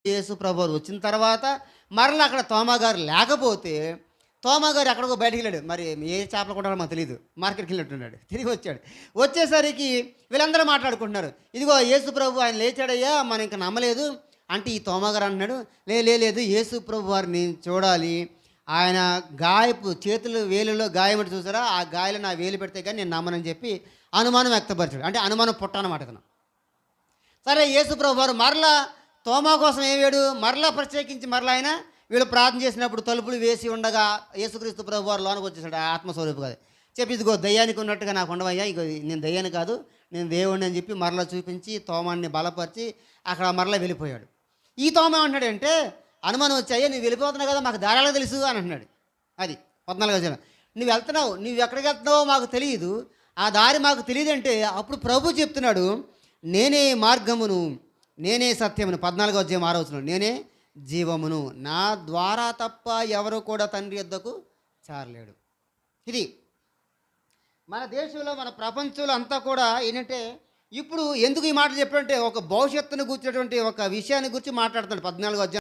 యేసు ప్రభువారు వచ్చిన తర్వాత మరలా అక్కడ తోమా గారు లేకపోతే, తోమా గారు ఎక్కడికో బయటికెళ్ళాడు. మరి ఏ చేపలు కొంటాడో మాకు తెలీదు. మార్కెట్‌కి వెళ్ళినట్టున్నాడు. తిరిగి వచ్చాడు. వచ్చేసరికి వీళ్ళందరూ మాట్లాడుకుంటున్నారు. ఇదిగో యేసు ప్రభు ఆయన లేచాడయ్యా! మనం ఇంక నమ్మలేదు. అంటే ఈ తోమా గారు అంటున్నాడు, లేదు యేసు ప్రభు వారిని చూడాలి. ఆయన గాయపు చేతులు వేలులో గాయం ఉంటే చూసారా? ఆ గాయాలు నా వేలు పెడితే గాని నేను నమ్మనని చెప్పి అనుమానం వ్యక్తపరిచాడు. అంటే అనుమానం పుట్ట అనమాట ఇతను. సరే యేసు ప్రభువారు మరలా తోమా కోసం ఏవాడు, మరలా ప్రత్యేకించి మరలా ఆయన వీళ్ళు ప్రార్థన చేసినప్పుడు తలుపులు వేసి ఉండగా యేసుక్రీస్తు ప్రభువారు లోనకి వచ్చేసాడు. ఆ ఆత్మస్వరూపు కాదు చెప్పి, ఇదిగో దయ్యానికి ఉన్నట్టుగా నాకు ఉండవయ్యా, ఇగో నేను దయ్యాన్ని కాదు, నేను దేవుడిని అని చెప్పి మరలా చూపించి తోమాన్ని బలపరిచి అక్కడ మరలా వెళ్ళిపోయాడు. ఈ తోమ ఏమంటున్నాడంటే, అనుమానం వచ్చాయా, నువ్వు వెళ్ళిపోతున్నావు కదా, మాకు దారాలకు తెలుసు అని అంటున్నాడు. అది 14వ వచనం. నువ్వు వెళ్తున్నావు, నువ్వు ఎక్కడికి వెళ్తున్నావో మాకు తెలియదు, ఆ దారి మాకు తెలియదంటే అప్పుడు ప్రభు చెప్తున్నాడు, నేనే మార్గమును, నేనే సత్యమును. 14వ అధ్యాయం 6వ వచనం. నేనే జీవమును, నా ద్వారా తప్ప ఎవరు కూడా తండ్రి యొద్దకు చేరలేడు. ఇది మన దేశంలో మన ప్రపంచంలో అంతా కూడా ఏంటంటే, ఇప్పుడు ఎందుకు ఈ మాట చెప్పాడంటే ఒక భవిష్యత్తును గుర్చినటువంటి ఒక విషయాన్ని గురించి మాట్లాడుతున్నాడు 14వ అధ్యాయం